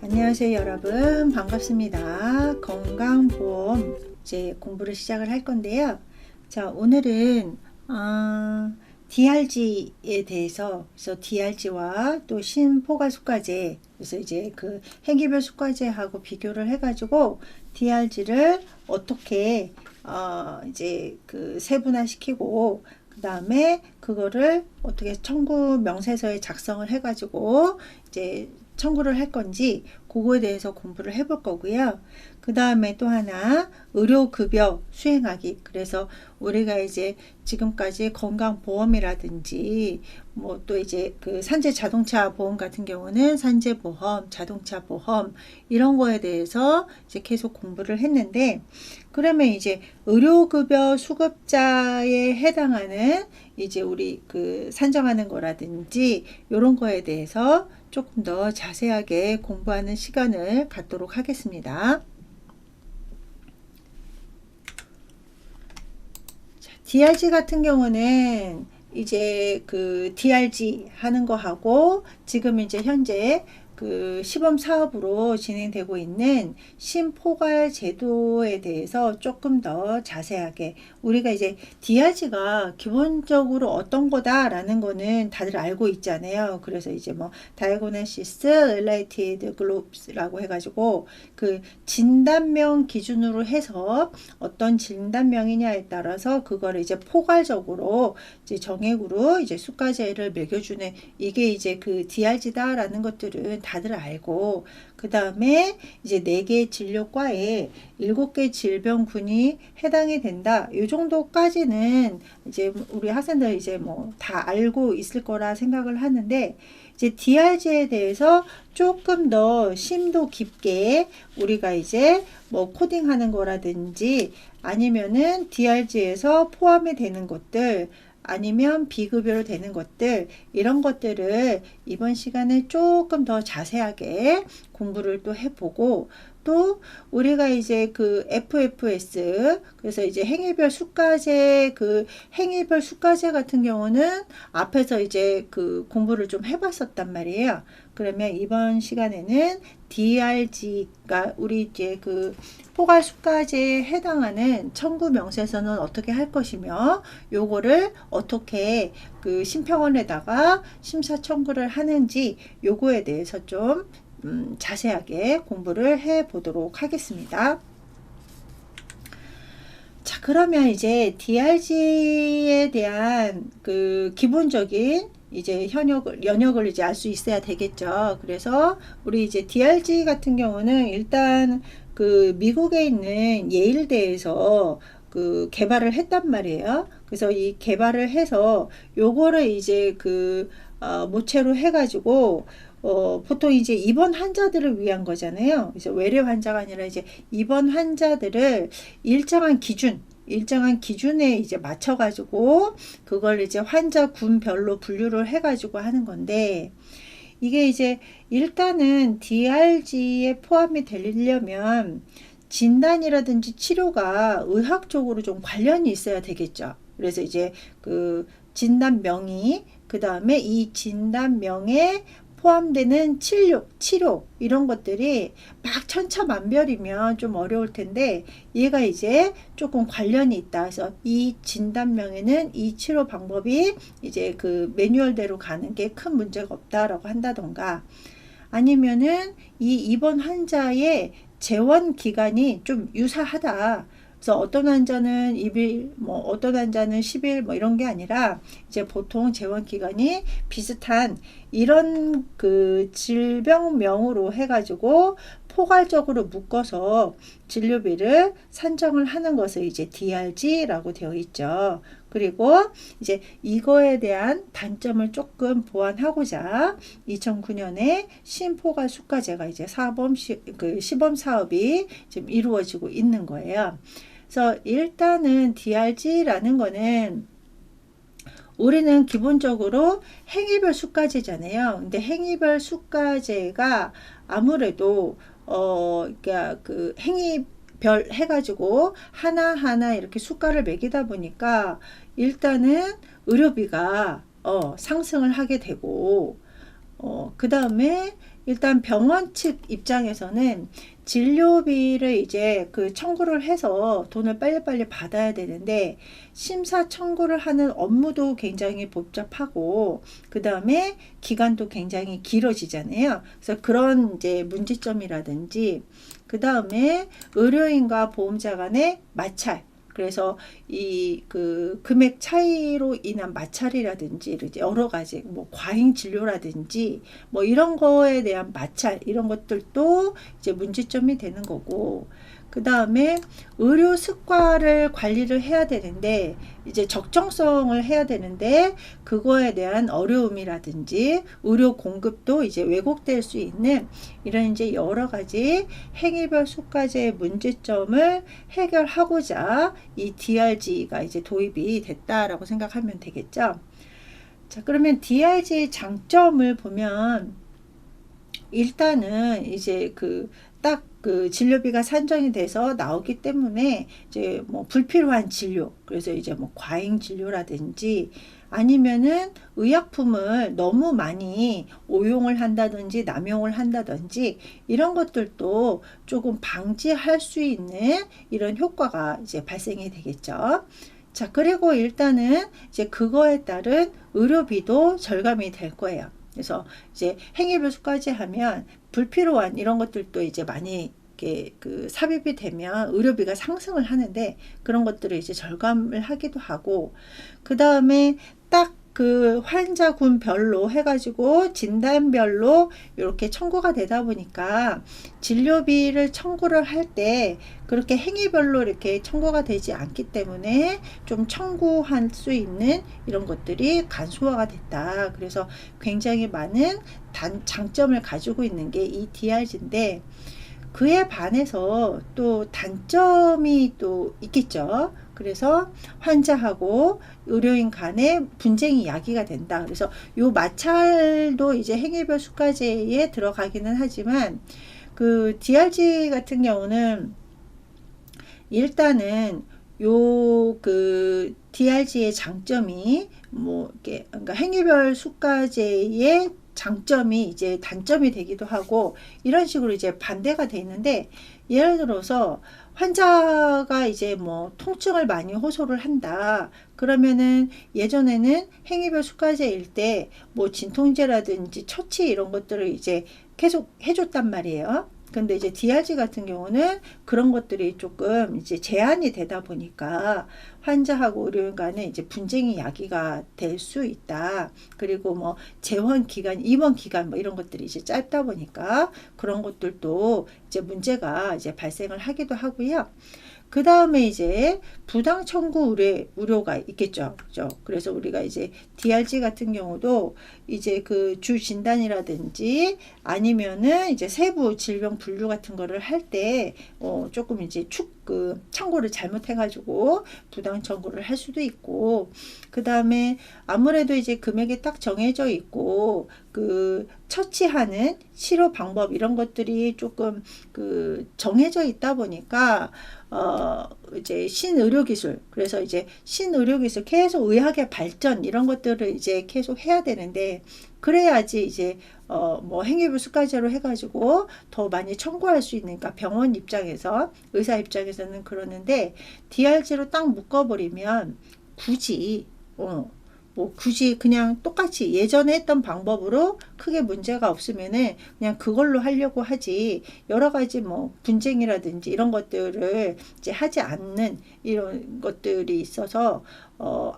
안녕하세요 여러분, 반갑습니다. 건강보험 이제 공부를 시작을 할 건데요. 자, 오늘은 DRG에 대해서, 그래서 DRG와 또 신포괄숙가제, 그래서 이제 그 행기별 숙가제하고 비교를 해가지고 DRG를 어떻게 이제 그 세분화시키고, 그 다음에 그거를 어떻게 청구 명세서에 작성을 해가지고 이제 청구를 할 건지 그거에 대해서 공부를 해볼 거고요. 그 다음에 또 하나 의료급여 수행하기. 그래서 우리가 이제 지금까지 건강보험이라든지 뭐 또 이제 그 산재 자동차 보험 같은 경우는 산재보험, 자동차 보험 이런 거에 대해서 이제 계속 공부를 했는데, 그러면 이제 의료급여 수급자에 해당하는 이제 우리 그 산정하는 거라든지 이런 거에 대해서 조금 더 자세하게 공부하는 시간을 갖도록 하겠습니다. 자, DRG 같은 경우는 이제 그 DRG 하는 거 하고 지금 이제 현재 그 시범 사업으로 진행되고 있는 신포괄 제도에 대해서 조금 더 자세하게, 우리가 이제 DRG가 기본적으로 어떤 거다라는 거는 다들 알고 있잖아요. 그래서 이제 뭐 Diagnosis Related Groups라고 해가지고 그 진단명 기준으로 해서 어떤 진단명이냐에 따라서 그거를 이제 포괄적으로 이제 정액으로 이제 수가제를 매겨주는, 이게 이제 그 DRG다라는 것들은 다들 알고, 그 다음에 이제 4개 진료과에 7개 질병군이 해당이 된다. 이 정도까지는 이제 우리 학생들 이제 뭐 다 알고 있을 거라 생각을 하는데, 이제 DRG에 대해서 조금 더 심도 깊게 우리가 이제 뭐 코딩하는 거라든지 아니면은 DRG에서 포함이 되는 것들, 아니면 비급여로 되는 것들, 이런 것들을 이번 시간에 조금 더 자세하게 공부를 또 해보고, 또 우리가 이제 그 FFS, 그래서 이제 행위별 수가제, 그 행위별 수가제 같은 경우는 앞에서 이제 그 공부를 좀 해봤었단 말이에요. 그러면 이번 시간에는 DRG가 우리 이제 그 포괄수가제에 해당하는 청구 명세서는 어떻게 할 것이며, 요거를 어떻게 그 심평원에다가 심사 청구를 하는지 요거에 대해서 좀 자세하게 공부를 해 보도록 하겠습니다. 자, 그러면 이제 DRG에 대한 그 기본적인 이제 연역을 이제 알 수 있어야 되겠죠. 그래서 우리 이제 DRG 같은 경우는 일단 그 미국에 있는 예일대에서 그 개발을 했단 말이에요. 그래서 이 개발을 해서 요거를 이제 그 모체로 해가지고 보통 이제 입원 환자들을 위한 거잖아요. 그래서 외래 환자가 아니라 이제 입원 환자들을 일정한 기준에 이제 맞춰가지고 그걸 이제 환자군별로 분류를 해가지고 하는 건데, 이게 이제 일단은 DRG에 포함이 되려면 진단이라든지 치료가 의학적으로 좀 관련이 있어야 되겠죠. 그래서 이제 그 진단명이, 그 다음에 이 진단명에 포함되는 치료 이런 것들이 막 천차만별이면 좀 어려울 텐데, 얘가 이제 조금 관련이 있다. 그래서 이 진단명에는 이 치료 방법이 이제 그 매뉴얼대로 가는 게 큰 문제가 없다라고 한다던가, 아니면은 이 입원 환자의 재원 기간이 좀 유사하다. 그래서 어떤 환자는 2일, 뭐 어떤 환자는 10일 뭐 이런 게 아니라 이제 보통 재원 기간이 비슷한 이런 그 질병명으로 해가지고 포괄적으로 묶어서 진료비를 산정을 하는 것을 이제 DRG라고 되어 있죠. 그리고 이제 이거에 대한 단점을 조금 보완하고자 2009년에 신포괄 수가제가 이제 시범 사업이 지금 이루어지고 있는 거예요. 그래서 일단은 DRG라는 거는 우리는 기본적으로 행위별 수가제잖아요. 근데 행위별 수가제가 아무래도 그러니까 그 행위별 해가지고 하나하나 이렇게 수가를 매기다 보니까 일단은 의료비가 상승을 하게 되고, 그 다음에 일단 병원 측 입장에서는 진료비를 이제 그 청구를 해서 돈을 빨리빨리 받아야 되는데, 심사 청구를 하는 업무도 굉장히 복잡하고, 그 다음에 기간도 굉장히 길어지잖아요. 그래서 그런 이제 문제점이라든지, 그 다음에 의료인과 보험자 간의 마찰, 그래서 이 그 금액 차이로 인한 마찰이라든지 여러 가지 뭐 과잉 진료라든지 뭐 이런 거에 대한 마찰, 이런 것들도 이제 문제점이 되는 거고, 그 다음에 의료 습관을 관리를 해야 되는데 이제 적정성을 해야 되는데 그거에 대한 어려움이라든지 의료 공급도 이제 왜곡될 수 있는 이런 이제 여러 가지 행위별 수가제의 문제점을 해결하고자 이 DRG가 이제 도입이 됐다라고 생각하면 되겠죠. 자, 그러면 DRG의 장점을 보면 일단은 이제 딱 그 진료비가 산정이 돼서 나오기 때문에 이제 뭐 불필요한 진료, 그래서 이제 뭐 과잉 진료라든지 아니면은 의약품을 너무 많이 오용을 한다든지 남용을 한다든지 이런 것들도 조금 방지할 수 있는 이런 효과가 이제 발생이 되겠죠. 자, 그리고 일단은 이제 그거에 따른 의료비도 절감이 될 거예요. 그래서 이제 행위별 수까지 하면 불필요한 이런 것들도 이제 많이 이렇게 삽입이 되면 의료비가 상승을 하는데 그런 것들을 이제 절감을 하기도 하고, 그 다음에 딱 그 환자군별로 해가지고 진단별로 이렇게 청구가 되다 보니까 진료비를 청구를 할 때 그렇게 행위별로 이렇게 청구가 되지 않기 때문에 좀 청구할 수 있는 이런 것들이 간소화가 됐다. 그래서 굉장히 많은 장점을 가지고 있는 게 이 DRG인데, 그에 반해서 또 단점이 또 있겠죠. 그래서 환자하고 의료인 간의 분쟁이 야기가 된다. 그래서 요 마찰도 이제 행위별 수가제에 들어가기는 하지만 그 DRG 같은 경우는 일단은 요 DRG의 장점이 뭐 이렇게 그러니까 행위별 수가제의 장점이 이제 단점이 되기도 하고 이런 식으로 이제 반대가 돼 있는데, 예를 들어서 환자가 이제 뭐 통증을 많이 호소를 한다. 그러면은 예전에는 행위별 수가제일 때 뭐 진통제라든지 처치 이런 것들을 이제 계속 해줬단 말이에요. 근데 이제 DRG 같은 경우는 그런 것들이 조금 이제 제한이 되다 보니까 환자하고 의료인 간에 이제 분쟁이 야기가 될 수 있다. 그리고 뭐 재원 기간, 입원 기간 뭐 이런 것들이 이제 짧다 보니까 그런 것들도 이제 문제가 이제 발생을 하기도 하고요. 그 다음에 이제 부당 청구 우려가 있겠죠. 그죠? 그래서 우리가 이제 DRG 같은 경우도 이제 그 주 진단이라든지 아니면은 이제 세부 질병 분류 같은 거를 할 때 조금 이제 청구를 잘못해가지고 부당 청구를 할 수도 있고, 그 다음에 아무래도 이제 금액이 딱 정해져 있고 처치하는 치료 방법 이런 것들이 조금 정해져 있다 보니까 이제 신의료기술, 그래서 이제 신의료기술 계속 의학의 발전 이런 것들을 이제 계속 해야 되는데, 그래야지 이제 뭐 행위별 수가제로 해가지고 더 많이 청구할 수 있으니까 병원 입장에서 의사 입장에서는 그러는데, DRG로 딱 묶어버리면 굳이 뭐 굳이 그냥 똑같이 예전에 했던 방법으로 크게 문제가 없으면은 그냥 그걸로 하려고 하지, 여러 가지 뭐 분쟁이라든지 이런 것들을 이제 하지 않는 이런 것들이 있어서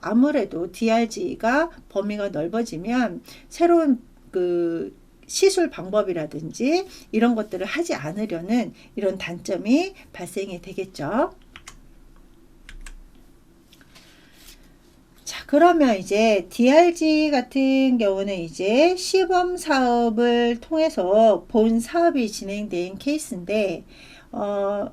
아무래도 DRG가 범위가 넓어지면 새로운 시술 방법이라든지 이런 것들을 하지 않으려는 이런 단점이 발생이 되겠죠. 자, 그러면 이제 DRG 같은 경우는 이제 시범 사업을 통해서 본 사업이 진행된 케이스인데,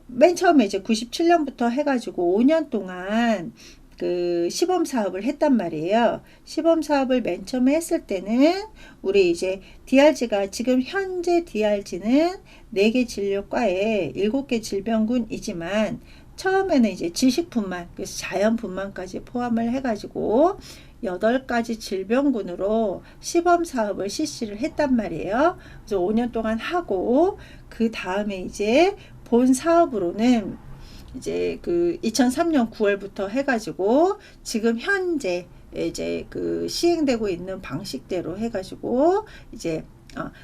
맨 처음에 이제 97년부터 해가지고 5년 동안 그 시범 사업을 했단 말이에요. 시범 사업을 맨 처음에 했을 때는 우리 이제 DRG가 지금 현재 DRG는 4개 진료과에 7개 질병군이지만 처음에는 이제 지식분만, 그래서 자연분만까지 포함을 해가지고 8가지 질병군으로 시범 사업을 실시를 했단 말이에요. 그래서 5년 동안 하고 그 다음에 이제 본 사업으로는 이제 그 2003년 9월부터 해가지고 지금 현재 이제 그 시행되고 있는 방식대로 해가지고 이제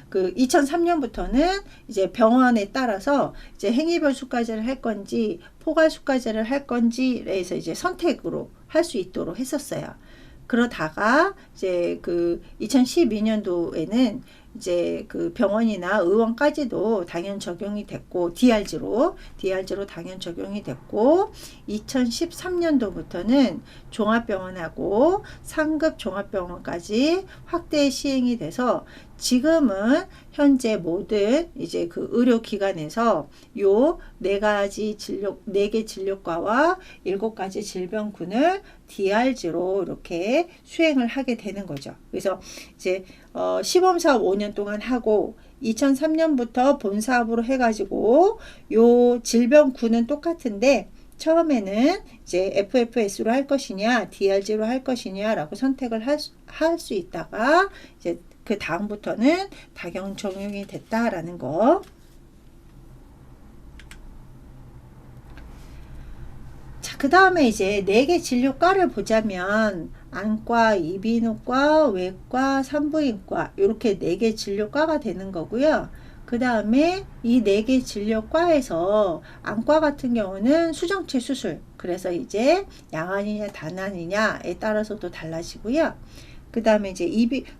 그 2003년부터는 이제 병원에 따라서 이제 행위별 수과제를 할 건지 포괄 수과제를 할 건지에서 이제 선택으로 할 수 있도록 했었어요. 그러다가 이제 그 2012년도에는 이제 그 병원이나 의원까지도 당연 적용이 됐고 DRG로 당연 적용이 됐고 2013년도부터는 종합병원하고 상급 종합병원까지 확대 시행이 돼서 지금은 현재 모든 이제 그 의료기관에서 요 4개 진료과와 7가지 질병군을 DRG로 이렇게 수행을 하게 되는 거죠. 그래서 이제 시범사업 5년 동안 하고 2003년부터 본사업으로 해가지고 요 질병군은 똑같은데 처음에는 이제 FFS로 할 것이냐 DRG로 할 것이냐라고 선택을 할 수 있다가 이제 그 다음부터는 당연 적용이 됐다라는 거. 자, 그 다음에 이제 4개 진료과를 보자면 안과, 이비인후과, 외과, 산부인과 이렇게 4개 진료과가 되는 거고요. 그 다음에 이 4개 진료과에서 안과 같은 경우는 수정체 수술, 그래서 이제 양안이냐 단안이냐에 따라서도 달라지고요. 그 다음에 이제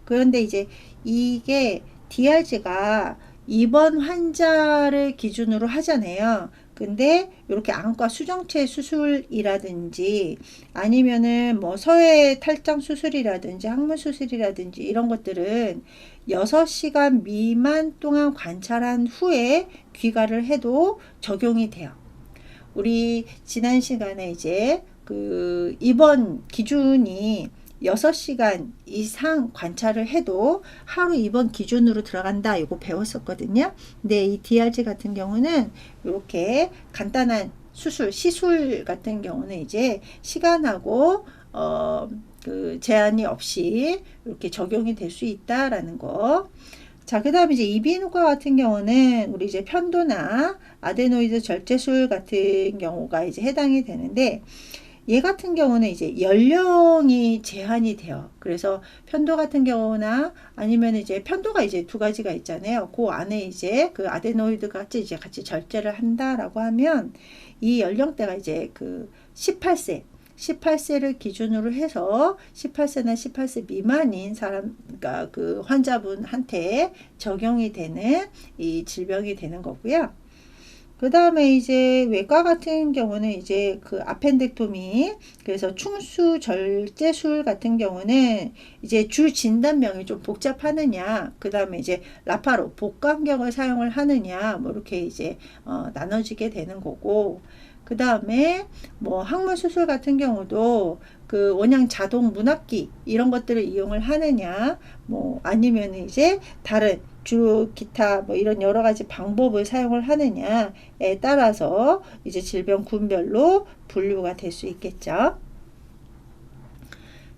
그런데 이제 이게 DRG가 입원 환자를 기준으로 하잖아요. 근데 이렇게 안과 수정체 수술이라든지 아니면은 뭐 서해 탈장 수술이라든지 항문 수술이라든지 이런 것들은 6시간 미만 동안 관찰한 후에 귀가를 해도 적용이 돼요. 우리 지난 시간에 이제 그 입원 기준이 6시간 이상 관찰을 해도 하루 입원 기준으로 들어간다. 이거 배웠었거든요. 근데 이 DRG 같은 경우는 이렇게 간단한 시술 같은 경우는 이제 시간하고 그 제한이 없이 이렇게 적용이 될 수 있다라는 거. 자, 그 다음에 이제 이비인후과 같은 경우는 우리 이제 편도나 아데노이드 절제술 같은 경우가 이제 해당이 되는데 얘 같은 경우는 이제 연령이 제한이 돼요. 그래서 편도 같은 경우나 아니면 이제 편도가 이제 2가지가 있잖아요. 그 안에 이제 그 아데노이드 같이 이제 같이 절제를 한다라고 하면 이 연령대가 이제 그 18세를 기준으로 해서 18세나 18세 미만인 사람, 그러니까 그 환자분한테 적용이 되는 이 질병이 되는 거고요. 그 다음에 이제 외과 같은 경우는 이제 그 아펜덱토미, 그래서 충수 절제술 같은 경우는 이제 주 진단명이 좀 복잡하느냐, 그 다음에 이제 라파로 복강경을 사용을 하느냐, 뭐 이렇게 이제 나눠지게 되는 거고, 그 다음에 뭐 항문 수술 같은 경우도 그 원양 자동 문압기 이런 것들을 이용을 하느냐, 뭐 아니면 이제 다른 주로 기타 뭐 이런 여러 가지 방법을 사용을 하느냐에 따라서 이제 질병군별로 분류가 될 수 있겠죠.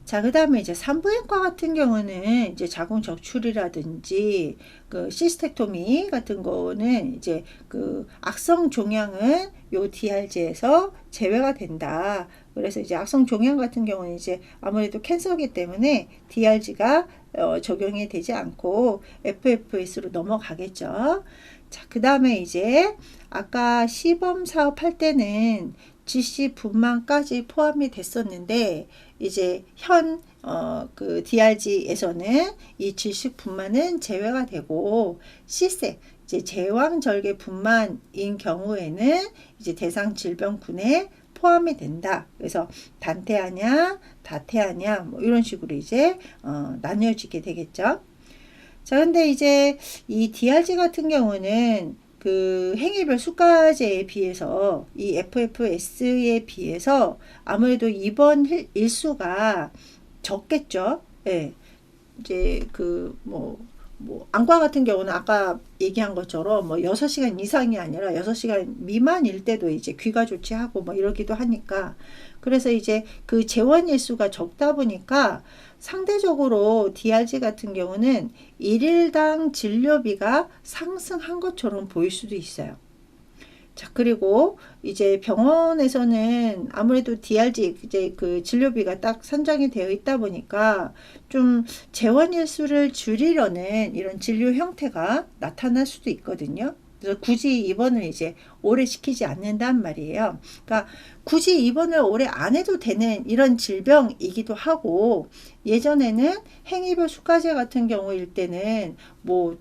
자, 그 다음에 이제 산부인과 같은 경우는 이제 자궁 적출이라든지 그 시스텍토미 같은 거는 이제 그 악성 종양은 요 DRG에서 제외가 된다. 그래서 이제 악성 종양 같은 경우는 이제 아무래도 캔서이기 때문에 DRG가 적용이 되지 않고 FFS로 넘어가겠죠. 자, 그 다음에 이제 아까 시범 사업할 때는 GC 분만까지 포함이 됐었는데 이제 그 DRG에서는 이 질식 분만은 제외가 되고 C색 이제 제왕절개 분만인 경우에는 이제 대상 질병군에 포함이 된다. 그래서 단태하냐, 다태하냐, 뭐 이런 식으로 이제 나뉘어지게 되겠죠. 자, 근데 이제 이 DRG 같은 경우는 그 행위별 수가제에 비해서 이 FFS에 비해서 아무래도 입원 일수가 적겠죠. 예. 이제 그 안과 같은 경우는 아까 얘기한 것처럼 6시간 이상이 아니라 6시간 미만일 때도 이제 귀가 조치하고 이러기도 하니까, 그래서 이제 그 재원 일수가 적다 보니까 상대적으로 DRG 같은 경우는 일일당 진료비가 상승한 것처럼 보일 수도 있어요. 자, 그리고 이제 병원에서는 아무래도 DRG 이제 그 진료비가 딱 산정이 되어 있다 보니까 좀 재원 일수를 줄이려는 이런 진료 형태가 나타날 수도 있거든요. 그래서 굳이 입원을 이제 오래 시키지 않는단 말이에요. 그러니까 굳이 입원을 오래 안 해도 되는 이런 질병이기도 하고, 예전에는 행위별 수가제 같은 경우일 때는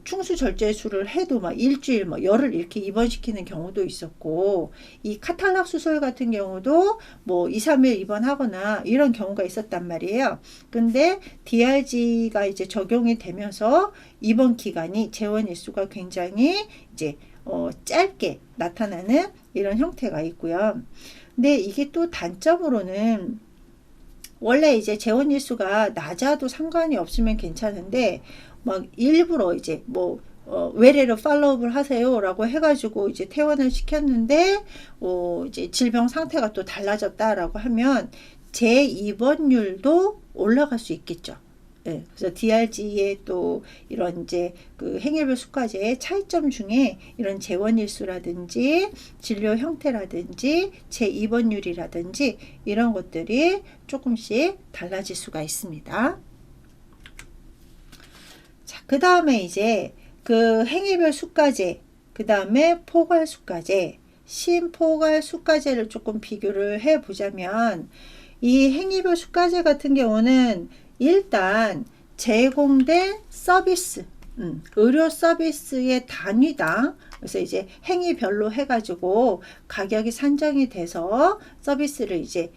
충수절제술을 해도 일주일 열흘 이렇게 입원시키는 경우도 있었고, 이 카탈락 수술 같은 경우도 2, 3일 입원하거나 이런 경우가 있었단 말이에요. 근데 DRG가 이제 적용이 되면서 입원 기간이 재원 일수가 굉장히 이제 짧게 나타나는 이런 형태가 있고요. 근데 이게 또 단점으로는, 원래 이제 재원 일수가 낮아도 상관이 없으면 괜찮은데 일부러 이제 외래로 팔로우업을 하세요라고 해가지고 이제 퇴원을 시켰는데 이제 질병 상태가 또 달라졌다라고 하면 재입원율도 올라갈 수 있겠죠. 네, 그래서 DRG의 또 이런 이제 그 행위별 수가제의 차이점 중에 이런 재원 일수라든지 진료 형태라든지 재입원율이라든지 이런 것들이 조금씩 달라질 수가 있습니다. 자, 그 다음에 이제 그 행위별 수가제, 그 다음에 포괄 수가제, 심포괄 수가제를 조금 비교를 해 보자면, 이 행위별 수가제 같은 경우는 일단 제공된 서비스, 의료 서비스의 단위당, 그래서 이제 행위별로 해가지고 가격이 산정이 돼서 서비스를 이제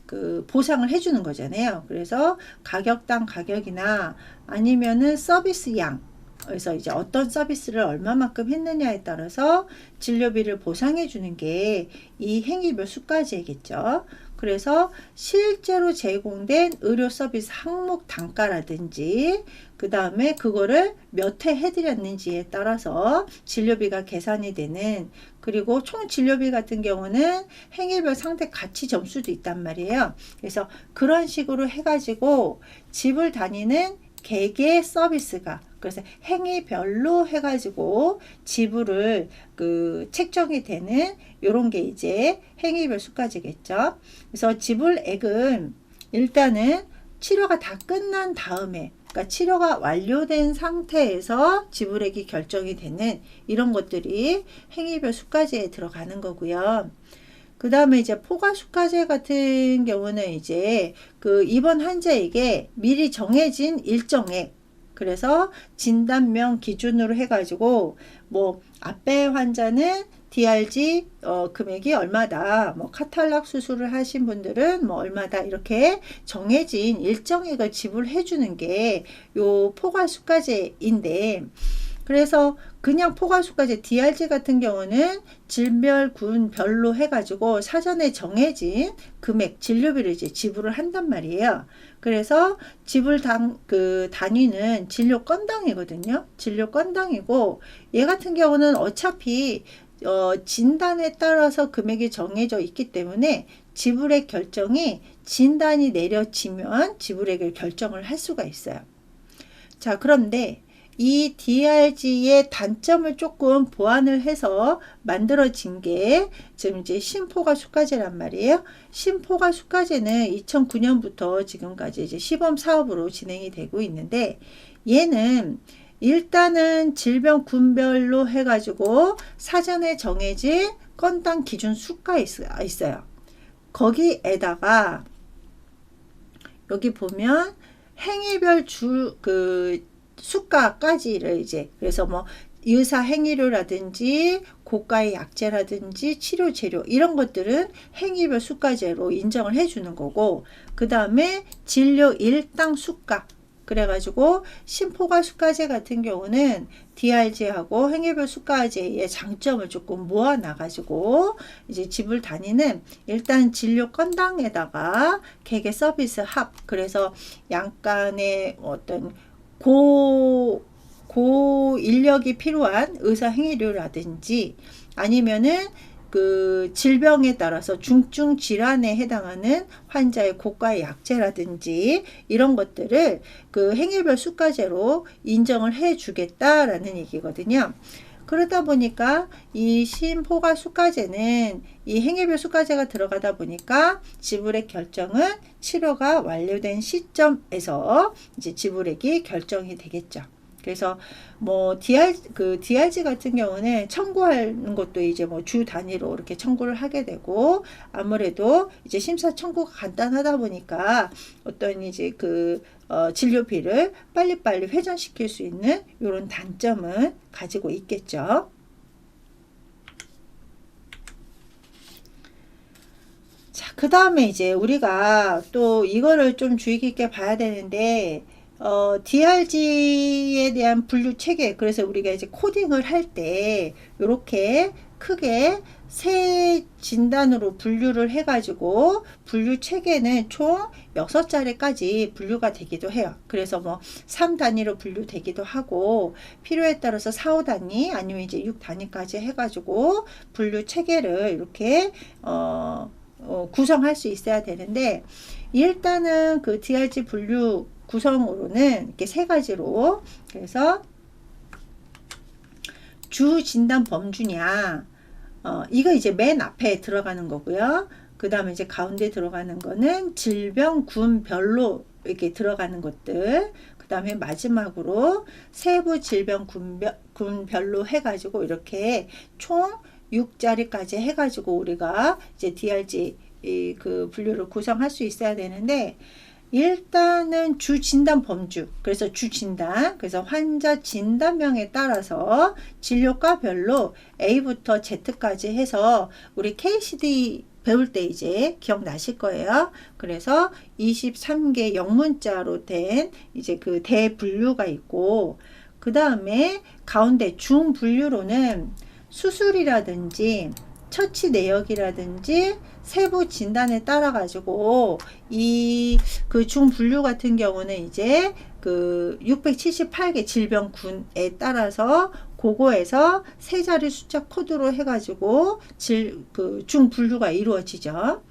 그 보상을 해주는 거잖아요. 그래서 가격당 가격이나 아니면은 서비스 양, 그래서 이제 어떤 서비스를 얼마만큼 했느냐에 따라서 진료비를 보상해 주는 게 이 행위별 수가제겠죠. 그래서 실제로 제공된 의료 서비스 항목 단가라든지, 그 다음에 그거를 몇 회 해드렸는지에 따라서 진료비가 계산이 되는, 그리고 총 진료비 같은 경우는 행위별 상대 가치 점수도 있단 말이에요. 그래서 그런 식으로 해가지고 집을 다니는 개개 서비스가, 그래서 행위별로 해가지고 지불을 그 책정이 되는 요런 게 이제 행위별 수가제겠죠. 그래서 지불액은 일단은 치료가 다 끝난 다음에, 그러니까 치료가 완료된 상태에서 지불액이 결정이 되는 이런 것들이 행위별 수가제에 들어가는 거고요. 그 다음에 이제 포괄 수가제 같은 경우는 이제 그 입원 환자에게 미리 정해진 일정액, 그래서 진단명 기준으로 해가지고 앞배 환자는 DRG 금액이 얼마다, 카탈락 수술을 하신 분들은 얼마다, 이렇게 정해진 일정액을 지불해 주는 게 요 포괄 수가제인데, 그래서 그냥 포괄 수가제 DRG 같은 경우는 질별군별로 해가지고 사전에 정해진 금액 진료비를 이제 지불을 한단 말이에요. 그래서 지불 단위는 진료 건당이거든요. 진료 건당이고, 얘 같은 경우는 어차피 진단에 따라서 금액이 정해져 있기 때문에 지불액 결정이 진단이 내려지면 지불액을 결정을 할 수가 있어요. 자, 그런데 이 DRG의 단점을 조금 보완을 해서 만들어진 게 지금 이제 심포괄 수가제란 말이에요. 심포괄 수가제는 2009년부터 지금까지 이제 시범 사업으로 진행이 되고 있는데, 얘는 일단은 질병군별로 해가지고 사전에 정해진 건당 기준 수가 있어요. 거기에다가 여기 보면 행위별 수가까지를 이제, 그래서 의사 행위료라든지 고가의 약제라든지 치료 재료, 이런 것들은 행위별 수가제로 인정을 해주는 거고, 그 다음에 진료 일당 수가, 그래가지고 심포가 수가제 같은 경우는 DRG하고 행위별 수가제의 장점을 조금 모아놔가지고 이제 집을 다니는 일단 진료 건당에다가 개개 서비스 합, 그래서 약간의 어떤 고 인력이 필요한 의사 행위료라든지 아니면은 그 질병에 따라서 중증 질환에 해당하는 환자의 고가의 약제라든지 이런 것들을 그 행위별 수가제로 인정을 해 주겠다라는 얘기거든요. 그러다 보니까 이 심포가 수가제는 이 행위별 수가제가 들어가다 보니까 지불액 결정은 치료가 완료된 시점에서 이제 지불액이 결정이 되겠죠. 그래서 뭐 DRG 같은 경우는 청구하는 것도 이제 뭐 주 단위로 이렇게 청구를 하게 되고, 아무래도 이제 심사 청구가 간단하다 보니까 어떤 이제 진료비를 빨리빨리 회전시킬 수 있는 이런 단점은 가지고 있겠죠. 자, 그 다음에 이제 우리가 또 이거를 좀 주의 깊게 봐야 되는데, DRG에 대한 분류 체계, 그래서 우리가 이제 코딩을 할 때 이렇게 크게 세 진단으로 분류를 해가지고 분류 체계는 총 6자리까지 분류가 되기도 해요. 그래서 뭐 3단위로 분류되기도 하고, 필요에 따라서 4, 5단위 아니면 이제 6단위까지 해가지고 분류 체계를 이렇게 구성할 수 있어야 되는데, 일단은 그 DRG 분류 구성으로는 이렇게 세 가지로, 그래서 주 진단 범주냐, 이거 이제 맨 앞에 들어가는 거고요. 그 다음에 이제 가운데 들어가는 거는 질병군별로 이렇게 들어가는 것들, 그 다음에 마지막으로 세부 질병군별로 해가지고 이렇게 총 6자리까지 해가지고 우리가 이제 DRG 그 분류를 구성할 수 있어야 되는데, 일단은 주 진단 범주, 그래서 주 진단, 그래서 환자 진단명에 따라서 진료과별로 A부터 Z까지 해서 우리 KCD 배울 때 이제 기억나실 거예요. 그래서 23개 영문자로 된 이제 그 대분류가 있고, 그 다음에 가운데 중분류로는 수술이라든지 처치 내역이라든지 세부 진단에 따라 가지고 이 그 중분류 같은 경우는 이제 그 678개 질병군에 따라서 그거에서 세 자리 숫자 코드로 해가지고 그 중분류가 이루어지죠.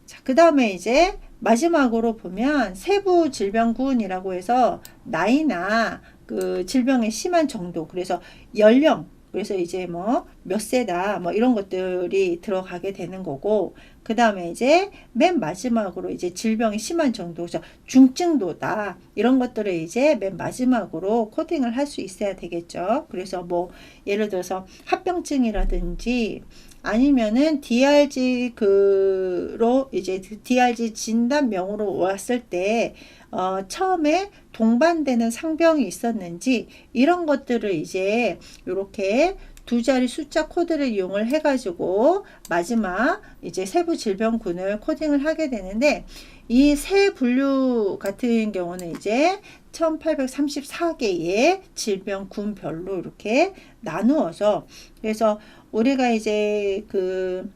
자, 그 다음에 이제 마지막으로 보면 세부 질병군이라고 해서 나이나 그 질병의 심한 정도, 그래서 연령, 그래서 이제 뭐 몇 세다 뭐 이런 것들이 들어가게 되는 거고, 그 다음에 이제 맨 마지막으로 이제 질병이 심한 정도, 그래서 중증도다 이런 것들을 이제 맨 마지막으로 코딩을 할 수 있어야 되겠죠. 그래서 뭐 예를 들어서 합병증이라든지 아니면은 DRG로 이제 DRG 진단명으로 왔을 때 처음에 동반되는 상병이 있었는지 이런 것들을 이제 이렇게 두 자리 숫자 코드를 이용을 해가지고 마지막 이제 세부 질병군을 코딩을 하게 되는데, 이 세 분류 같은 경우는 이제 1834개의 질병군별로 이렇게 나누어서, 그래서 우리가 이제 그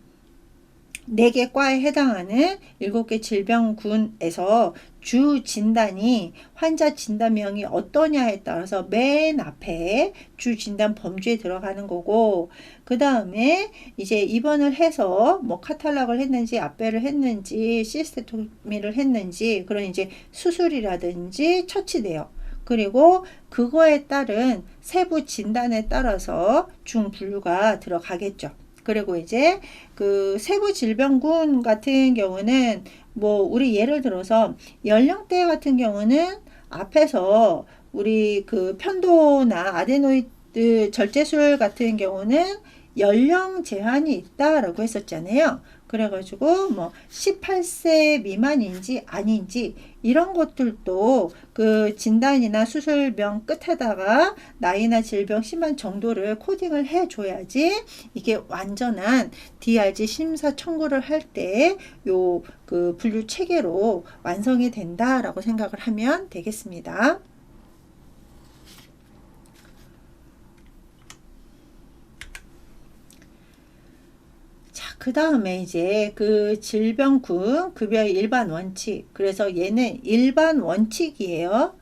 4개 과에 해당하는 7개 질병군에서 주 진단이 환자 진단명이 어떠냐에 따라서 맨 앞에 주 진단 범주에 들어가는 거고, 그 다음에 이제 입원을 해서 뭐 카탈락을 했는지 압배를 했는지 시스테토미를 했는지 그런 이제 수술이라든지 처치 내역, 그리고 그거에 따른 세부 진단에 따라서 중분류가 들어가겠죠. 그리고 이제 그 세부 질병군 같은 경우는 뭐 우리 예를 들어서 연령대 같은 경우는 앞에서 우리 그 편도나 아데노이드 절제술 같은 경우는 연령 제한이 있다라고 했었잖아요. 그래가지고 뭐 18세 미만인지 아닌지 이런 것들도 그 진단이나 수술명 끝에다가 나이나 질병 심한 정도를 코딩을 해줘야지 이게 완전한 DRG 심사 청구를 할 때 요 그 분류 체계로 완성이 된다라고 생각을 하면 되겠습니다. 그 다음에 이제 그 질병군 급여의 일반 원칙. 그래서 얘는 일반 원칙이에요.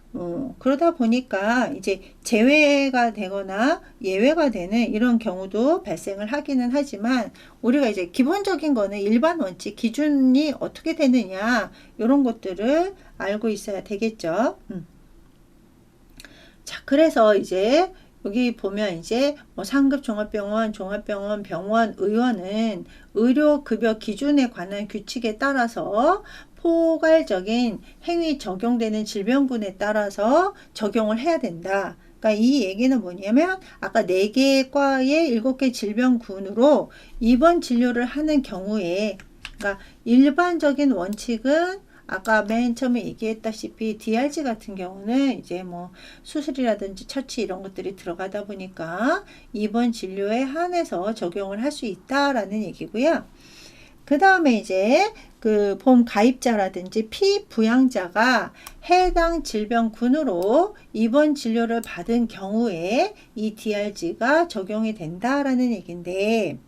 그러다 보니까 이제 제외가 되거나 예외가 되는 이런 경우도 발생을 하기는 하지만 우리가 이제 기본적인 거는 일반 원칙 기준이 어떻게 되느냐 이런 것들을 알고 있어야 되겠죠. 자, 그래서 이제 여기 보면 이제 뭐 상급 종합병원, 종합병원, 병원, 의원은 의료급여 기준에 관한 규칙에 따라서 포괄적인 행위 적용되는 질병군에 따라서 적용을 해야 된다. 그러니까 이 얘기는 뭐냐면 아까 4개 과의 7개 질병군으로 입원 진료를 하는 경우에 그러니까 일반적인 원칙은 아까 맨 처음에 얘기했다시피 DRG 같은 경우는 이제 뭐 수술이라든지 처치 이런 것들이 들어가다 보니까 입원 진료에 한해서 적용을 할 수 있다라는 얘기고요. 그 다음에 이제 그 보험 가입자라든지 피부양자가 해당 질병군으로 입원 진료를 받은 경우에 이 DRG가 적용이 된다라는 얘기인데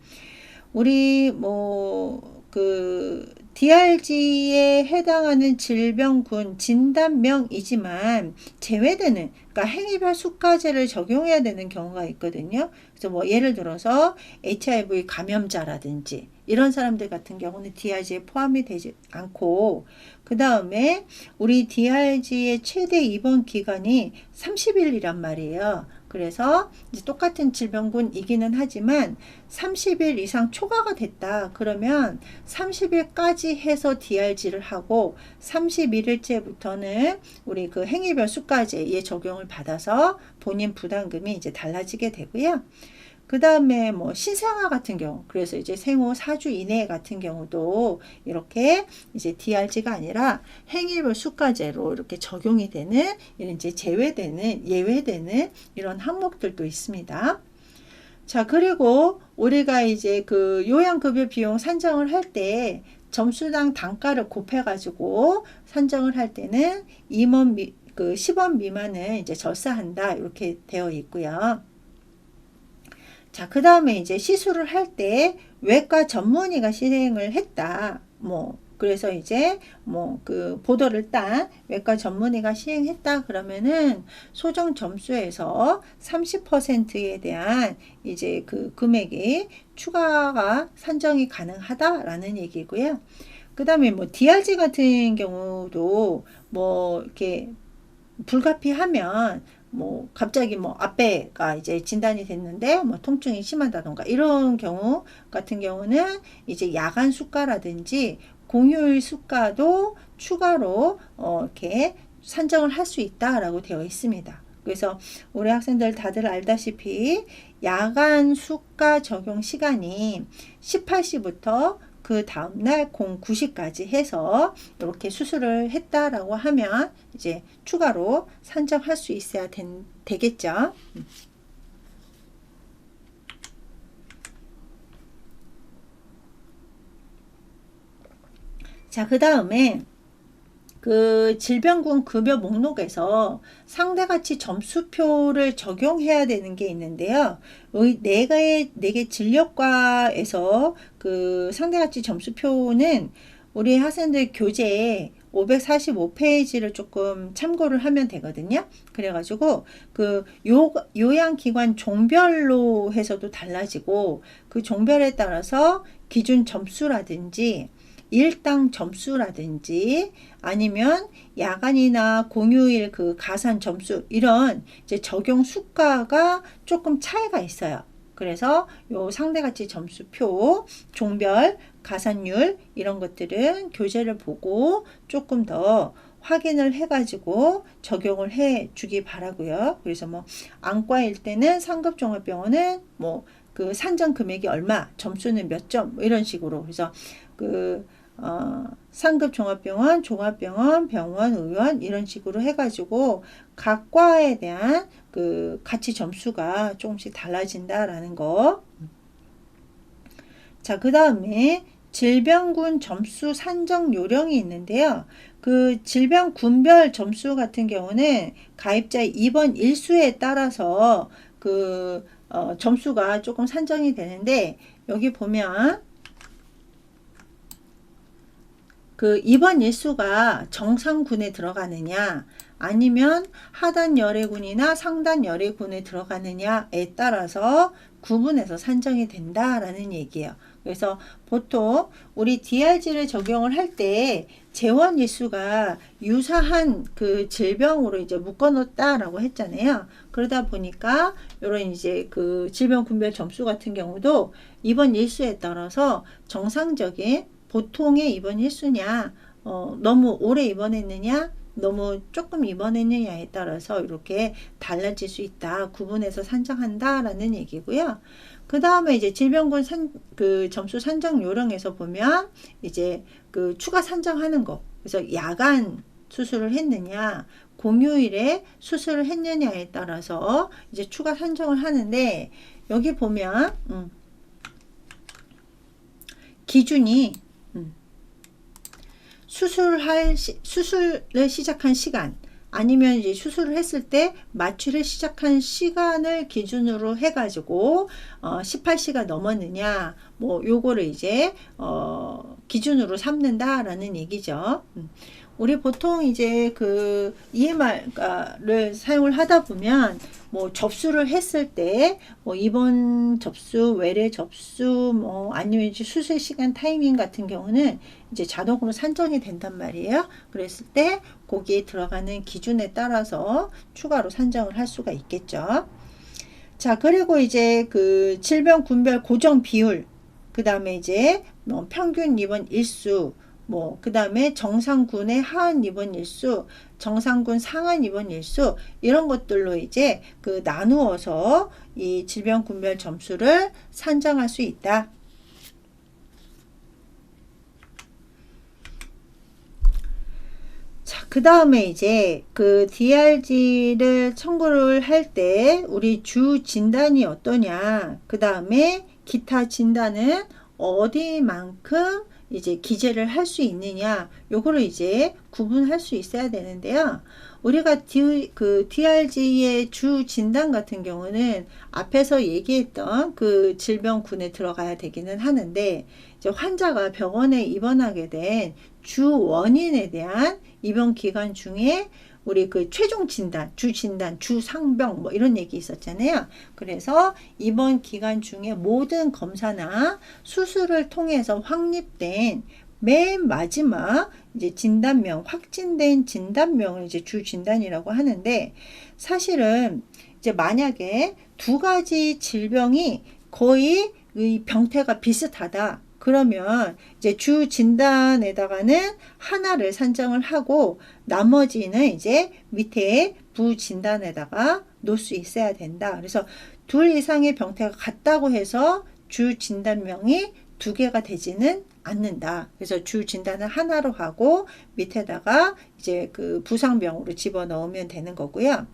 우리 뭐 그 DRG에 해당하는 질병군 진단명이지만 제외되는 그러니까 행위별 수가제를 적용해야 되는 경우가 있거든요. 그래서 뭐 예를 들어서 HIV 감염자라든지 이런 사람들 같은 경우는 DRG에 포함이 되지 않고 그 다음에 우리 DRG의 최대 입원 기간이 30일이란 말이에요. 그래서 이제 똑같은 질병군이기는 하지만 30일 이상 초과가 됐다. 그러면 30일까지 해서 DRG를 하고 31일째부터는 우리 그 행위별 수가제에 적용을 받아서 본인 부담금이 이제 달라지게 되고요. 그 다음에 뭐 신생아 같은 경우 그래서 이제 생후 4주 이내 같은 경우도 이렇게 이제 DRG가 아니라 행위별 수가제로 이렇게 적용이 되는 이런 이제 제외되는 예외되는 이런 항목들도 있습니다. 자, 그리고 우리가 이제 그 요양급여 비용 산정을 할 때 점수당 단가를 곱해가지고 산정을 할 때는 임원 그 10원 미만은 이제 절사한다 이렇게 되어 있고요. 자, 그 다음에 이제 시술을 할 때 외과 전문의가 실행을 했다. 뭐, 그래서 이제 뭐 그 보도를 딴 외과 전문의가 시행했다 그러면은 소정 점수에서 30%에 대한 이제 그 금액이 추가가 산정이 가능하다라는 얘기고요. 그 다음에 뭐 DRG 같은 경우도 뭐 이렇게 불가피하면 뭐 갑자기 뭐 앞배가 이제 진단이 됐는데 뭐 통증이 심하다던가 이런 경우 같은 경우는 이제 야간 수가라든지 공휴일 수가도 추가로 이렇게 산정을 할 수 있다라고 되어 있습니다. 그래서 우리 학생들 다들 알다시피 야간 수가 적용 시간이 18시부터 그 다음날 09시까지 해서 이렇게 수술을 했다라고 하면 이제 추가로 산정할 수 있어야 되겠죠. 자, 그 다음에 그 질병군 급여 목록에서 상대가치 점수표를 적용해야 되는 게 있는데요. 네 개 진료과에서 그 상대가치 점수표는 우리 학생들 교재에 545페이지를 조금 참고를 하면 되거든요. 그래가지고 그 요양기관 종별로 해서도 달라지고 그 종별에 따라서 기준 점수라든지 일당 점수라든지 아니면 야간이나 공휴일 그 가산 점수 이런 이제 적용 수가가 조금 차이가 있어요. 그래서 요 상대가치 점수표, 종별, 가산율 이런 것들은 교재를 보고 조금 더 확인을 해가지고 적용을 해 주기 바라고요. 그래서 뭐 안과일 때는 상급종합병원은 뭐 그 산정 금액이 얼마, 점수는 몇 점, 뭐 이런 식으로. 그래서 그 상급 종합병원, 종합병원, 병원, 의원 이런 식으로 해가지고 각 과에 대한 그 가치 점수가 조금씩 달라진다라는 거. 자, 그 다음에 질병군 점수 산정 요령이 있는데요. 그 질병군별 점수 같은 경우는 가입자의 입원 일수에 따라서 그 점수가 조금 산정이 되는데, 여기 보면 그 입원 일수가 정상군에 들어가느냐 아니면 하단 열애군이나 상단 열애군에 들어가느냐에 따라서 구분해서 산정이 된다라는 얘기예요. 그래서 보통 우리 DRG를 적용을 할 때 재원 일수가 유사한 그 질병으로 이제 묶어 놓았다라고 했잖아요. 그러다 보니까 이런 이제 그 질병 군별 점수 같은 경우도 입원 일수에 따라서 정상적인 보통의 입원 일수냐, 너무 오래 입원했느냐, 너무 조금 입원했느냐에 따라서 이렇게 달라질 수 있다. 구분해서 산정한다라는 얘기고요. 그 다음에 이제 질병군 그 점수 산정 요령에서 보면 이제 그 추가 산정하는 거. 그래서 야간 수술을 했느냐, 공휴일에 수술을 했느냐에 따라서 이제 추가 산정을 하는데, 여기 보면 기준이 수술을 시작한 시간, 아니면 이제 수술을 했을 때 마취를 시작한 시간을 기준으로 해가지고 18시가 넘었느냐, 뭐 요거를 이제 기준으로 삼는다라는 얘기죠. 우리 보통 이제 그 EMR를 사용을 하다 보면 뭐 접수를 했을 때 뭐 입원 접수, 외래 접수, 뭐 아니면 이제 수술 시간 타이밍 같은 경우는 이제 자동으로 산정이 된단 말이에요. 그랬을 때 거기에 들어가는 기준에 따라서 추가로 산정을 할 수가 있겠죠. 자, 그리고 이제 그 질병 군별 고정 비율, 그 다음에 이제 뭐 평균 입원 일수, 뭐 그 다음에 정상군의 하한 입원 일수, 정상군 상한 입원 일수, 이런 것들로 이제 그 나누어서 이 질병 군별 점수를 산정할 수 있다. 자, 그 다음에 이제 그 DRG를 청구를 할 때 우리 주 진단이 어떠냐, 그 다음에 기타 진단은 어디만큼 이제 기재를 할 수 있느냐, 요거를 이제 구분할 수 있어야 되는데요. 우리가 그 DRG의 주 진단 같은 경우는 앞에서 얘기했던 그 질병군에 들어가야 되기는 하는데, 이제 환자가 병원에 입원하게 된 주 원인에 대한 입원 기간 중에 우리 그 최종 진단, 주 진단, 주 상병 뭐 이런 얘기 있었잖아요. 그래서 이번 기간 중에 모든 검사나 수술을 통해서 확립된 맨 마지막 이제 진단명, 확진된 진단명을 이제 주 진단이라고 하는데, 사실은 이제 만약에 두 가지 질병이 거의 이 병태가 비슷하다. 그러면 이제 주 진단에다가는 하나를 산정을 하고 나머지는 이제 밑에 부 진단에다가 놓을 수 있어야 된다. 그래서 둘 이상의 병태가 같다고 해서 주 진단명이 두 개가 되지는 않는다. 그래서 주 진단을 하나로 하고 밑에다가 이제 그 부상병으로 집어넣으면 되는 거고요.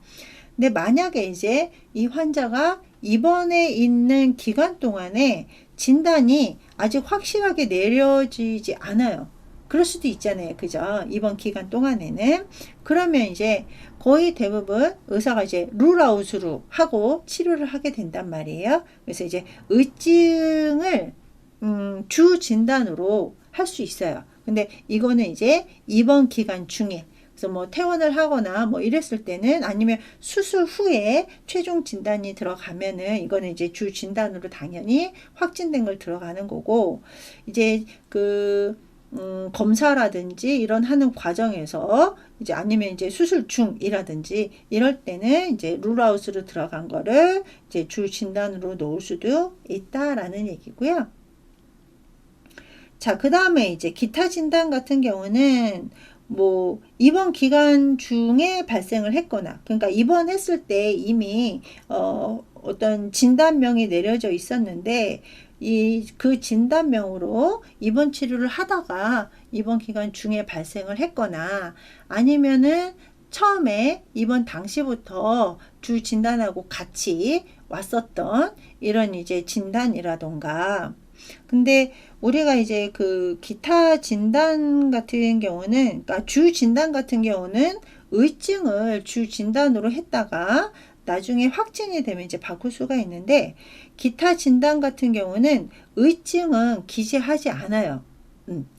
근데 만약에 이제 이 환자가 입원해 있는 기간 동안에 진단이 아직 확실하게 내려지지 않아요. 그럴 수도 있잖아요. 그죠? 이번 기간 동안에는. 그러면 이제 거의 대부분 의사가 이제 룰아웃으로 하고 치료를 하게 된단 말이에요. 그래서 이제 의증을 주 진단으로 할 수 있어요. 근데 이거는 이제 입원 기간 중에, 그래서 뭐 퇴원을 하거나 뭐 이랬을 때는, 아니면 수술 후에 최종 진단이 들어가면은 이거는 이제 주 진단으로 당연히 확진된 걸 들어가는 거고, 이제 그 검사라든지 이런 하는 과정에서 이제 아니면 이제 수술 중이라든지 이럴 때는 이제 룰아웃으로 들어간 거를 이제 주 진단으로 놓을 수도 있다라는 얘기고요. 자, 그 다음에 이제 기타 진단 같은 경우는 뭐 입원 기간 중에 발생을 했거나, 그러니까 입원했을 때 이미 어떤 진단명이 내려져 있었는데 그 진단명으로 입원 치료를 하다가 입원 기간 중에 발생을 했거나 아니면은 처음에 입원 당시부터 주 진단하고 같이 왔었던 이런 이제 진단이라던가. 근데 우리가 이제 그 기타 진단 같은 경우는, 그러니까 주 진단 같은 경우는 의증을 주 진단으로 했다가 나중에 확진이 되면 이제 바꿀 수가 있는데, 기타 진단 같은 경우는 의증은 기재하지 않아요.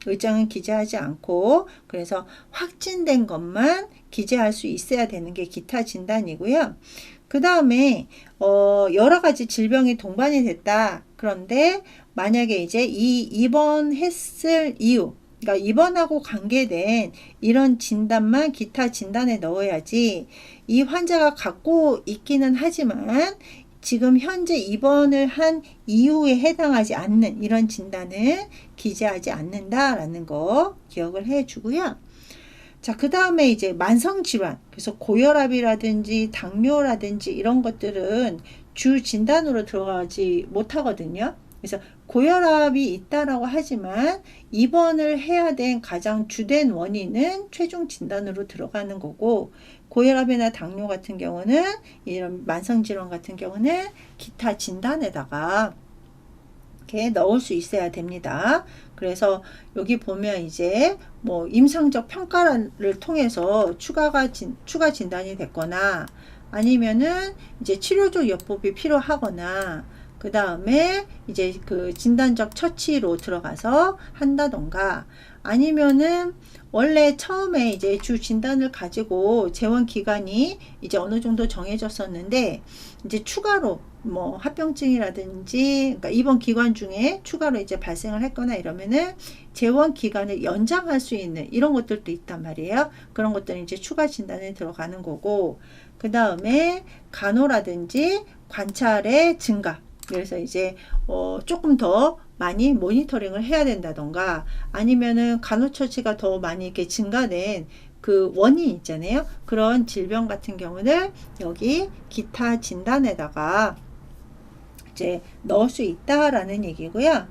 의증은 기재하지 않고, 그래서 확진된 것만 기재할 수 있어야 되는 게 기타 진단이고요. 그 다음에 여러 가지 질병이 동반이 됐다. 그런데 만약에 이제 이 입원했을 이유, 그러니까 입원하고 관계된 이런 진단만 기타 진단에 넣어야지, 이 환자가 갖고 있기는 하지만 지금 현재 입원을 한 이유에 해당하지 않는 이런 진단을 기재하지 않는다라는 거 기억을 해 주고요. 자, 그 다음에 이제 만성질환, 그래서 고혈압이라든지 당뇨라든지 이런 것들은 주 진단으로 들어가지 못하거든요. 그래서 고혈압이 있다라고 하지만 입원을 해야 된 가장 주된 원인은 최종 진단으로 들어가는 거고, 고혈압이나 당뇨 같은 경우는, 이런 만성질환 같은 경우는 기타 진단에다가 이렇게 넣을 수 있어야 됩니다. 그래서 여기 보면 이제 뭐 임상적 평가를 통해서 추가 진단이 됐거나 아니면은 이제 치료적 요법이 필요하거나, 그 다음에 이제 그 진단적 처치로 들어가서 한다던가, 아니면은 원래 처음에 이제 주 진단을 가지고 재원 기간이 이제 어느 정도 정해졌었는데, 이제 추가로 뭐 합병증이라든지, 그러니까 입원 기간 중에 추가로 이제 발생을 했거나 이러면은 재원 기간을 연장할 수 있는 이런 것들도 있단 말이에요. 그런 것들은 이제 추가 진단에 들어가는 거고, 그 다음에 간호라든지 관찰의 증가, 그래서 이제 조금 더 많이 모니터링을 해야 된다던가, 아니면은 간호처치가 더 많이 이렇게 증가된 그 원인 있잖아요. 그런 질병 같은 경우는 여기 기타 진단에다가 이제 넣을 수 있다라는 얘기고요.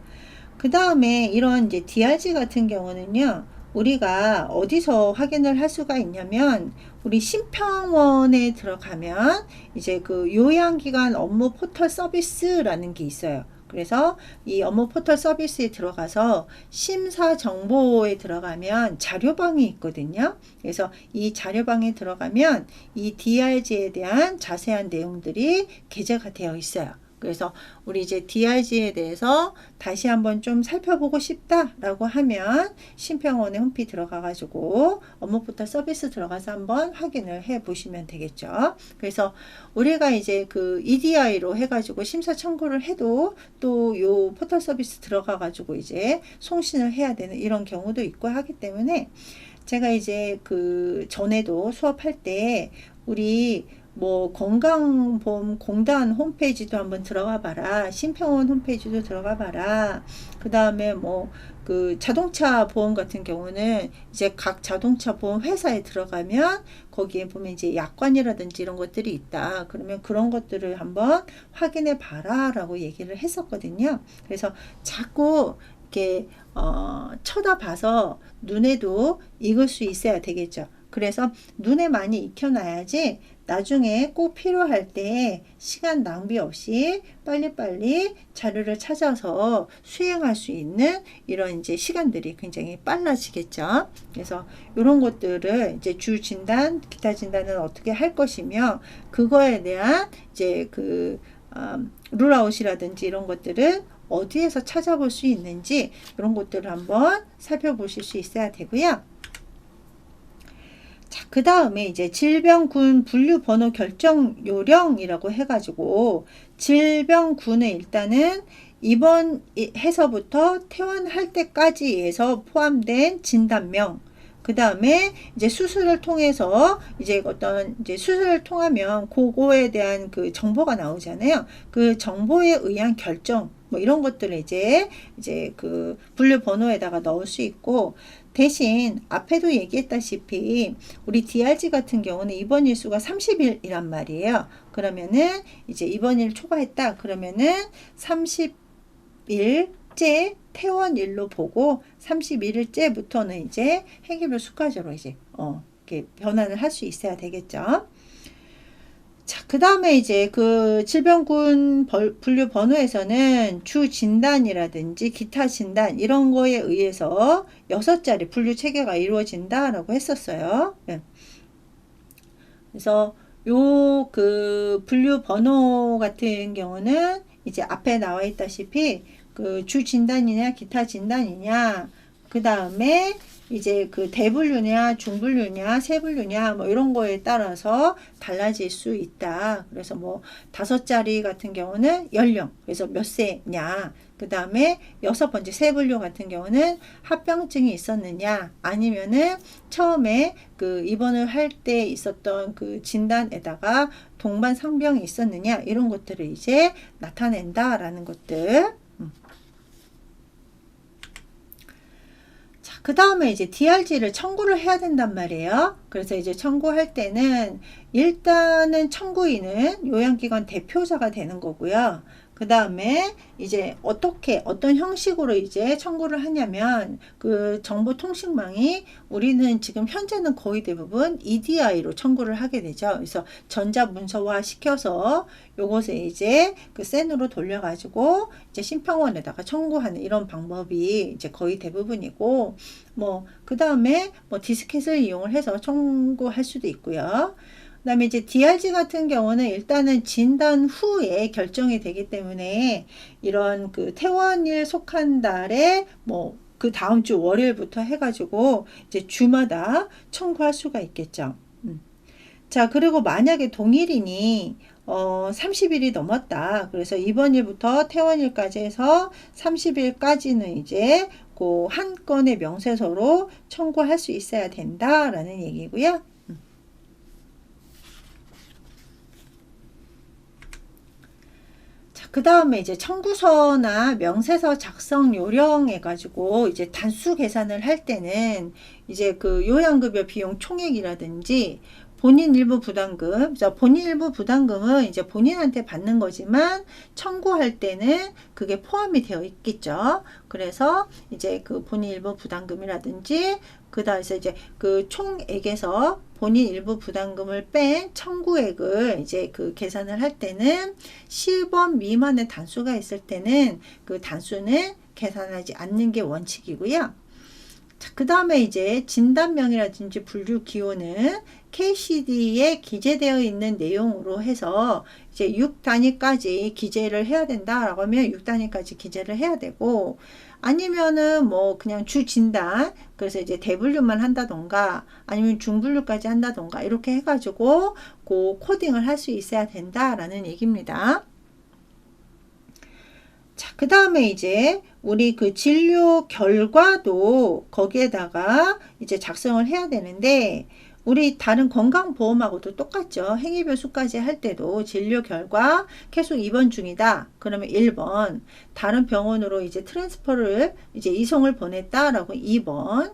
그 다음에 이런 이제 DRG 같은 경우는요, 우리가 어디서 확인을 할 수가 있냐면, 우리 심평원에 들어가면 이제 그 요양기관 업무 포털 서비스라는 게 있어요. 그래서 이 업무 포털 서비스에 들어가서 심사 정보에 들어가면 자료방이 있거든요. 그래서 이 자료방에 들어가면 이 DRG에 대한 자세한 내용들이 게재가 되어 있어요. 그래서 우리 이제 DRG에 대해서 다시 한번 좀 살펴보고 싶다라고 하면 심평원의 홈페이지 들어가가지고 업무 포털 서비스 들어가서 한번 확인을 해 보시면 되겠죠. 그래서 우리가 이제 그 EDI로 해가지고 심사 청구를 해도 또 요 포털 서비스 들어가가지고 이제 송신을 해야 되는 이런 경우도 있고 하기 때문에, 제가 이제 그 전에도 수업할 때 우리 뭐 건강보험공단 홈페이지도 한번 들어가 봐라, 심평원 홈페이지도 들어가 봐라, 그 다음에 뭐 그 자동차 보험 같은 경우는 이제 각 자동차 보험 회사에 들어가면 거기에 보면 이제 약관이라든지 이런 것들이 있다. 그러면 그런 것들을 한번 확인해 봐라 라고 얘기를 했었거든요. 그래서 자꾸 이렇게 쳐다봐서 눈에도 익을 수 있어야 되겠죠. 그래서 눈에 많이 익혀놔야지 나중에 꼭 필요할 때 시간 낭비 없이 빨리빨리 자료를 찾아서 수행할 수 있는 이런 이제 시간들이 굉장히 빨라지겠죠. 그래서 이런 것들을 이제 주 진단, 기타 진단은 어떻게 할 것이며, 그거에 대한 이제 그 룰아웃이라든지 이런 것들은 어디에서 찾아볼 수 있는지, 이런 것들을 한번 살펴보실 수 있어야 되고요. 자, 그 다음에 이제 질병군 분류번호 결정 요령이라고 해가지고, 질병군은 일단은 입원해서부터 퇴원할 때까지 해서 포함된 진단명, 그 다음에 이제 수술을 통해서 이제 어떤 이제 수술을 통하면 그거에 대한 그 정보가 나오잖아요. 그 정보에 의한 결정, 뭐 이런 것들을 이제 그 분류 번호에다가 넣을 수 있고, 대신 앞에도 얘기했다시피 우리 DRG 같은 경우는 입원 일수가 30일이란 말이에요. 그러면은 이제 입원일 초과했다 그러면은 30일 30일째 퇴원일로 보고 31일째부터는 이제 행위별 수까지로 이제 이렇게 변환을 할 수 있어야 되겠죠. 자, 그 다음에 이제 그 질병군 분류 번호에서는 주 진단이라든지 기타 진단 이런 거에 의해서 6자리 분류 체계가 이루어진다라고 했었어요. 네. 그래서 요 그 분류 번호 같은 경우는 이제 앞에 나와 있다시피 그 주 진단이냐 기타 진단이냐, 그 다음에 이제 그 대분류냐 중분류냐 세분류냐 뭐 이런 거에 따라서 달라질 수 있다. 그래서 뭐 5자리 같은 경우는 연령, 그래서 몇 세냐, 그 다음에 6번째 세분류 같은 경우는 합병증이 있었느냐, 아니면은 처음에 그 입원을 할 때 있었던 그 진단에다가 동반 상병이 있었느냐, 이런 것들을 이제 나타낸다라는 것들. 그 다음에 이제 DRG를 청구를 해야 된단 말이에요. 그래서 이제 청구할 때는 일단은 청구인은 요양기관 대표자가 되는 거고요. 그 다음에 이제 어떤 형식으로 이제 청구를 하냐면, 그 정보통신망이 우리는 지금 현재는 거의 대부분 EDI로 청구를 하게 되죠. 그래서 전자문서화 시켜서 요것을 이제 그 센으로 돌려가지고 이제 심평원에다가 청구하는 이런 방법이 이제 거의 대부분이고, 뭐 그 다음에 뭐 디스켓을 이용을 해서 청구할 수도 있고요. 그 다음에 이제 DRG 같은 경우는 일단은 진단 후에 결정이 되기 때문에 이런 그 퇴원일 속한 달에 뭐 그 다음 주 월요일부터 해가지고 이제 주마다 청구할 수가 있겠죠. 자, 그리고 만약에 동일인이 30일이 넘었다. 그래서 입원일부터 퇴원일까지 해서 30일까지는 이제 그 한 건의 명세서로 청구할 수 있어야 된다라는 얘기고요. 그 다음에 이제 청구서나 명세서 작성 요령 해가지고 이제 단수 계산을 할 때는 이제 그 요양급여 비용 총액이라든지 본인 일부 부담금, 그래서 본인 일부 부담금은 이제 본인한테 받는 거지만 청구할 때는 그게 포함이 되어 있겠죠. 그래서 이제 그 본인 일부 부담금이라든지 그 다음에 이제 그 총액에서 본인 일부 부담금을 뺀 청구액을 이제 그 계산을 할 때는 10원 미만의 단수가 있을 때는 그 단수는 계산하지 않는 게 원칙이고요. 그 다음에 이제 진단명이라든지 분류 기호는 KCD에 기재되어 있는 내용으로 해서 이제 6단위까지 기재를 해야 된다라고 하면 6단위까지 기재를 해야 되고, 아니면은 뭐 그냥 주 진단, 그래서 이제 대분류만 한다던가 아니면 중분류까지 한다던가 이렇게 해가지고 그 코딩을 할 수 있어야 된다라는 얘기입니다. 자, 그 다음에 이제 우리 그 진료 결과도 거기에다가 이제 작성을 해야 되는데, 우리 다른 건강보험하고도 똑같죠. 행위별 수까지 할 때도 진료 결과 계속 입원 중이다. 그러면 1번, 다른 병원으로 이제 트랜스퍼를 이제 이송을 보냈다라고 2번,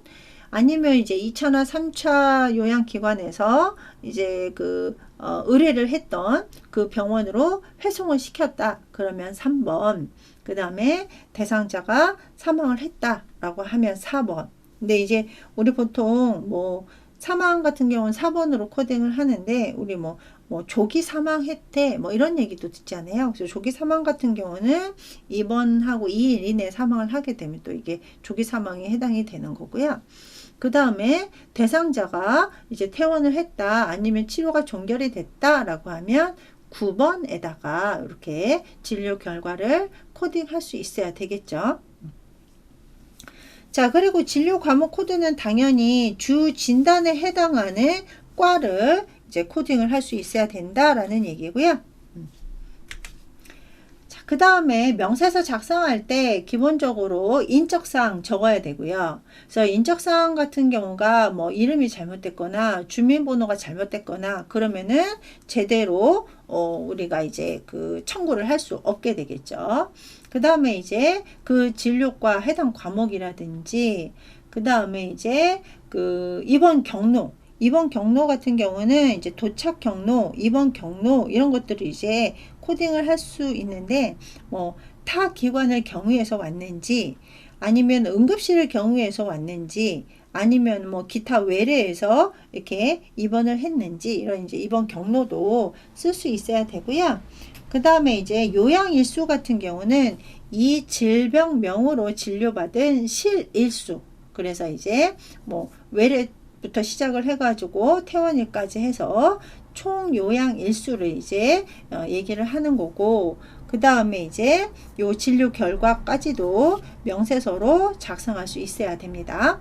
아니면 이제 2차나 3차 요양기관에서 이제 그 의뢰를 했던 그 병원으로 회송을 시켰다. 그러면 3번. 그 다음에 대상자가 사망을 했다라고 하면 4번. 근데 이제 우리 보통 뭐 사망 같은 경우는 4번으로 코딩을 하는데, 우리 뭐 조기 사망했대 뭐 이런 얘기도 듣잖아요. 그래서 조기 사망 같은 경우는 입원하고 2일 이내에 사망을 하게 되면 또 이게 조기 사망에 해당이 되는 거고요. 그 다음에 대상자가 이제 퇴원을 했다 아니면 치료가 종결이 됐다라고 하면 9번에다가 이렇게 진료 결과를 코딩할 수 있어야 되겠죠. 자, 그리고 진료 과목 코드는 당연히 주 진단에 해당하는 과를 이제 코딩을 할 수 있어야 된다라는 얘기고요. 자, 그 다음에 명세서 작성할 때 기본적으로 인적사항 적어야 되고요. 그래서 인적사항 같은 경우가 뭐 이름이 잘못됐거나 주민번호가 잘못됐거나 그러면은 제대로 우리가 이제 그 청구를 할 수 없게 되겠죠. 그 다음에 이제 그 진료과 해당 과목이라든지, 그 다음에 이제 그 입원 경로 같은 경우는 이제 도착 경로, 입원 경로 이런 것들을 이제 코딩을 할 수 있는데, 뭐 기타 기관을 경유해서 왔는지, 아니면 응급실을 경유해서 왔는지, 아니면 뭐 기타 외래에서 이렇게 입원을 했는지, 이런 이제 입원 경로도 쓸 수 있어야 되고요. 그 다음에 이제 요양일수 같은 경우는 이 질병명으로 진료받은 실일수, 그래서 이제 뭐 외래부터 시작을 해가지고 퇴원일까지 해서 총 요양일수를 이제 얘기를 하는 거고, 그 다음에 이제 요 진료 결과까지도 명세서로 작성할 수 있어야 됩니다.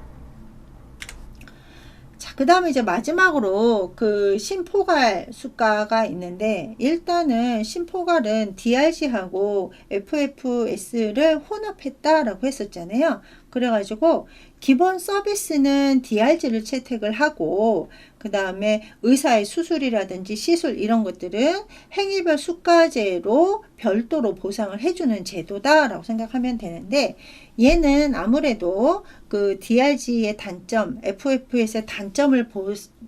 자, 그 다음에 이제 마지막으로 그 심포갈 수가가 있는데, 일단은 심포갈은 DRG하고 FFS를 혼합했다라고 했었잖아요. 그래가지고 기본 서비스는 DRG를 채택을 하고, 그 다음에 의사의 수술이라든지 시술 이런 것들은 행위별 수가제로 별도로 보상을 해주는 제도다라고 생각하면 되는데, 얘는 아무래도 그 DRG의 단점, FFS의 단점을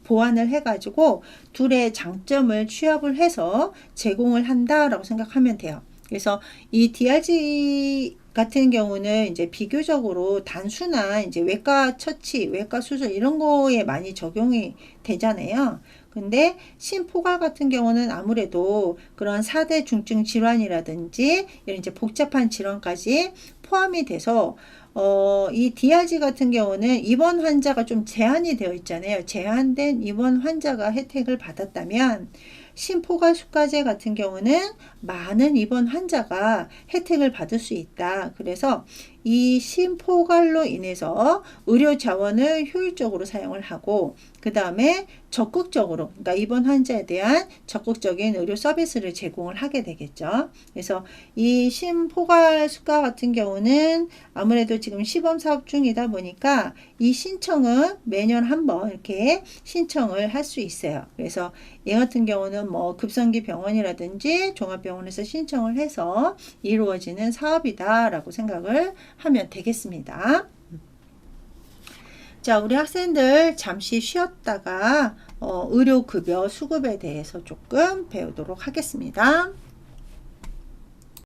보완을 해가지고 둘의 장점을 취합을 해서 제공을 한다라고 생각하면 돼요. 그래서 이 DRG 같은 경우는 이제 비교적으로 단순한 이제 외과 처치, 외과 수술 이런 거에 많이 적용이 되잖아요. 근데 심포갈 같은 경우는 아무래도 그런 4대 중증 질환이라든지 이런 이제 복잡한 질환까지 포함이 돼서 이 DRG 같은 경우는 입원 환자가 좀 제한이 되어 있잖아요. 제한된 입원 환자가 혜택을 받았다면, 심포갈 수가제 같은 경우는 많은 입원 환자가 혜택을 받을 수 있다. 그래서 이 심포갈로 인해서 의료 자원을 효율적으로 사용을 하고, 그 다음에 적극적으로, 그러니까 입원 환자에 대한 적극적인 의료 서비스를 제공을 하게 되겠죠. 그래서 이 심포갈 수가 같은 경우는 아무래도 지금 시범 사업 중이다 보니까 이 신청은 매년 한번 이렇게 신청을 할 수 있어요. 그래서 얘 같은 경우는 뭐 급성기 병원이라든지 종합병원에서 신청을 해서 이루어지는 사업이다라고 생각을 하면 되겠습니다. 자, 우리 학생들 잠시 쉬었다가 의료급여 수급에 대해서 조금 배우도록 하겠습니다.